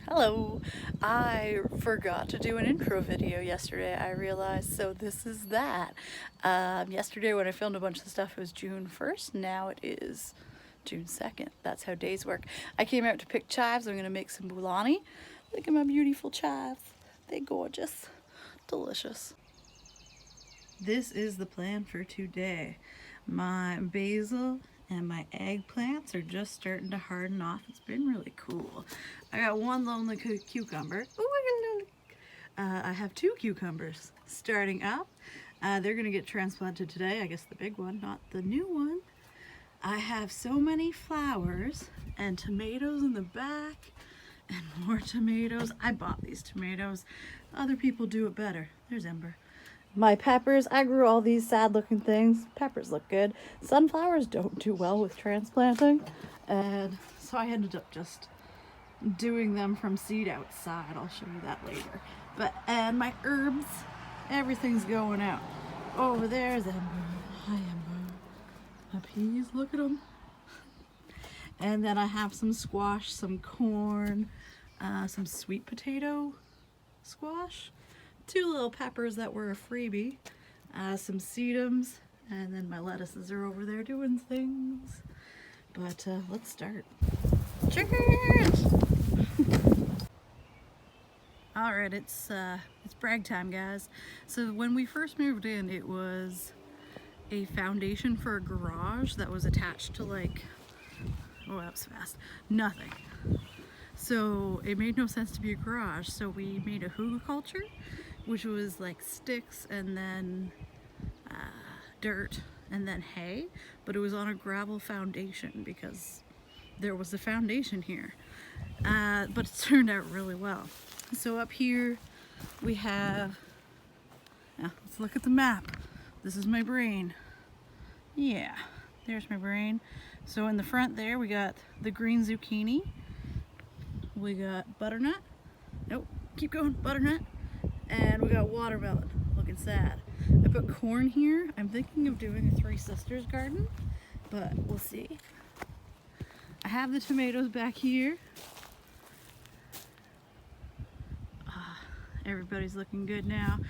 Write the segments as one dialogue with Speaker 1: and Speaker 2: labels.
Speaker 1: Hello! I forgot to do an intro video yesterday, I realized, so this is that. Yesterday when I filmed a bunch of stuff, it was June 1st, now it is June 2nd. That's how days work. I came out to pick chives. I'm going to make some boulani. Look at my beautiful chives. They're gorgeous. Delicious. This is the plan for today. My basil and my eggplants are just starting to harden off. It's been really cool. I got one lonely cucumber. I have two cucumbers starting up. They're gonna get transplanted today. I guess the big one, not the new one. I have so many flowers and tomatoes in the back and more tomatoes. I bought these tomatoes. Other people do it better. There's Ember. My peppers, I grew all these sad looking things. Peppers look good. Sunflowers don't do well with transplanting. And so I ended up just doing them from seed outside. I'll show you that later. And my herbs, everything's going out. Over there's Ember. Hi Ember. My peas, look at them. And then I have some squash, some corn, some sweet potato squash, two little peppers that were a freebie, some sedums, and then my lettuces are over there doing things. But let's start. Cheers! Alright, it's brag time, guys. So when we first moved in, it was a foundation for a garage that was attached to oh, that was fast, nothing. So it made no sense to be a garage, so we made a hugelkultur, which was like sticks and then dirt and then hay, but it was on a gravel foundation because there was a foundation here. But it turned out really well. So up here we have, now let's look at the map. This is my brain. Yeah, there's my brain. So in the front there we got the green zucchini. We got butternut. Nope, keep going, butternut. And we got watermelon, looking sad. I put corn here. I'm thinking of doing a Three Sisters garden, but we'll see. I have the tomatoes back here. Everybody's looking good now.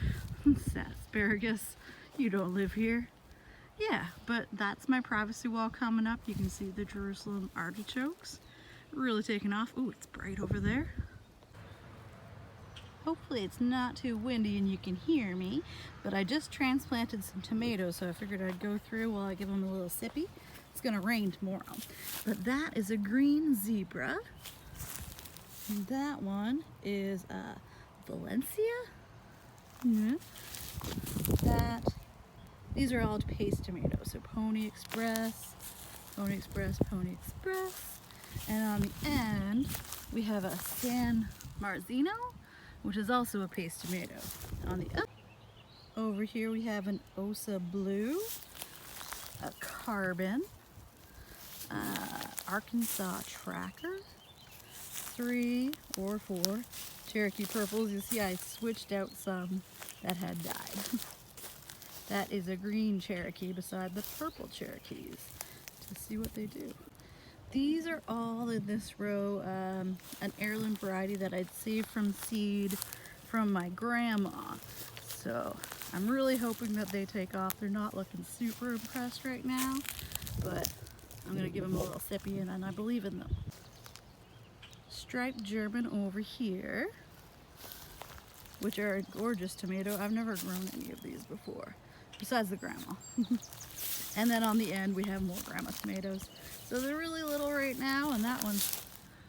Speaker 1: Sad asparagus, you don't live here. Yeah, but that's my privacy wall coming up. You can see the Jerusalem artichokes really taking off. Ooh, it's bright over there. Hopefully it's not too windy and you can hear me, but I just transplanted some tomatoes, so I figured I'd go through while I give them a little sippy. It's gonna rain tomorrow. But that is a green zebra. And that one is Valencia. These are all paste tomatoes, so Pony Express, Pony Express, Pony Express. And on the end, we have a San Marzino, which is also a paste tomato. On the over here we have an Osa Blue, a Carbon, Arkansas Tracker, 3 or 4 Cherokee Purples. You see I switched out some that had died. That is a green Cherokee beside the purple Cherokees to see what they do. These are all in this row, an heirloom variety that I'd saved from seed from my grandma. So I'm really hoping that they take off. They're not looking super impressed right now, but I'm gonna give them a little sippy and I believe in them. Striped German over here, which are a gorgeous tomato. I've never grown any of these before, besides the grandma. And then on the end we have more grandma tomatoes. So they're really little right now, and that one's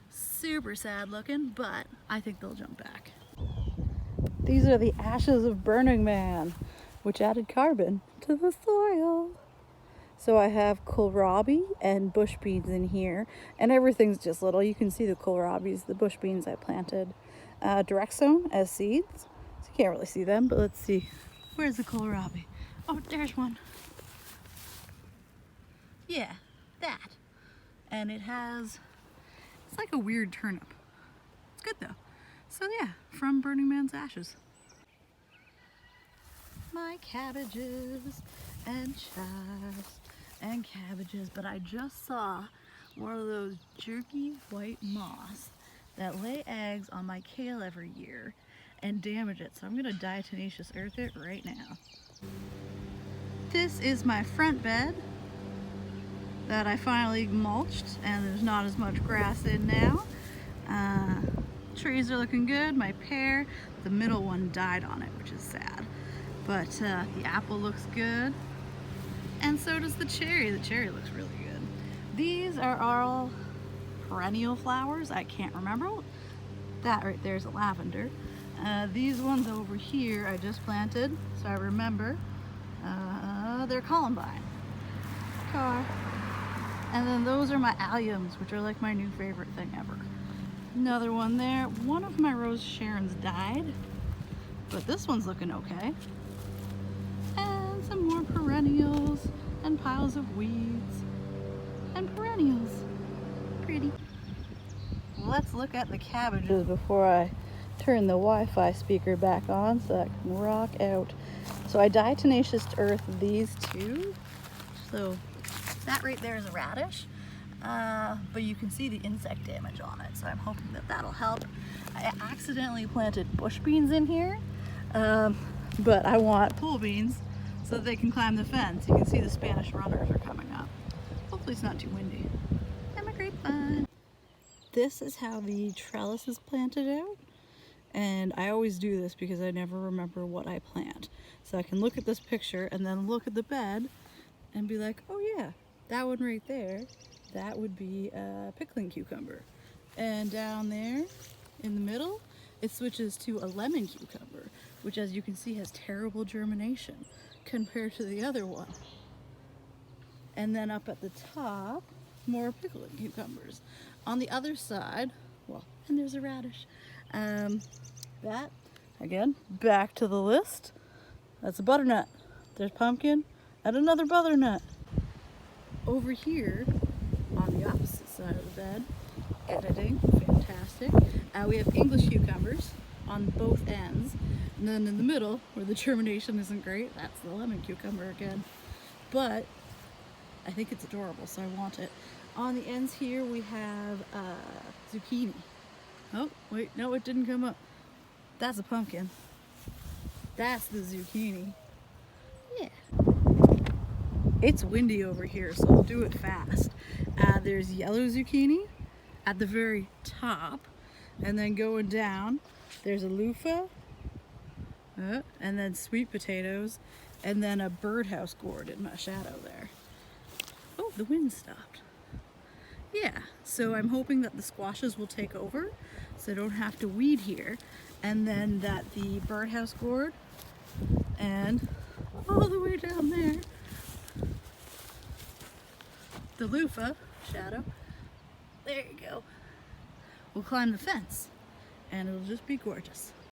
Speaker 1: super sad looking, but I think they'll jump back. These are the ashes of Burning Man, which added carbon to the soil. So I have kohlrabi and bush beans in here, and everything's just little. You can see the kohlrabis, the bush beans I planted direct sown as seeds. So you can't really see them, but let's see. Where's the kohlrabi? Oh, there's one. Yeah, that. And it has, it's like a weird turnip. It's good though. So yeah, from Burning Man's ashes. My cabbages and chives and cabbages, but I just saw one of those jerky white moths that lay eggs on my kale every year and damage it. So I'm gonna diatomaceous earth it right now. This is my front bed that I finally mulched, and there's not as much grass in now. Trees are looking good. My pear, the middle one died on it, which is sad. But the apple looks good. And so does the cherry. The cherry looks really good. These are all perennial flowers. I can't remember. That right there is a lavender. These ones over here I just planted, so I remember. They're columbine. Car. And then those are my alliums, which are like my new favorite thing ever. Another one there. One of my rose Sharons died, but this one's looking okay. And some more perennials and piles of weeds and perennials. Pretty. Let's look at the cabbages before I turn the Wi-Fi speaker back on so I can rock out. So I diatomaceous earth these two. So that right there is a radish. But you can see the insect damage on it, so I'm hoping that that'll help. I accidentally planted bush beans in here, but I want pole beans so that they can climb the fence. You can see the Spanish runners are coming up. Hopefully it's not too windy. And my grapevine. This is how the trellis is planted out, and I always do this because I never remember what I plant. So I can look at this picture and then look at the bed and be like, oh yeah, that one right there, that would be a pickling cucumber. And down there in the middle, it switches to a lemon cucumber, which as you can see has terrible germination compared to the other one. And then up at the top, more pickling cucumbers. On the other side, well, and there's a radish. That, again, back to the list. That's a butternut. There's pumpkin and another butternut. Over here, on the opposite side of the bed, editing, fantastic. We have English cucumbers on both ends. And then in the middle, where the germination isn't great, that's the lemon cucumber again. But I think it's adorable, so I want it. On the ends here, we have zucchini. Oh, wait, no, it didn't come up. That's a pumpkin. That's the zucchini. Yeah. It's windy over here, so I'll do it fast. There's yellow zucchini at the very top, and then going down, there's a loofah, and then sweet potatoes, and then a birdhouse gourd in my shadow there. Oh, the wind stopped. Yeah, so I'm hoping that the squashes will take over, so I don't have to weed here, and then that the birdhouse gourd, and all the way down there, the loofah, shadow, there you go, we'll climb the fence, and it'll just be gorgeous.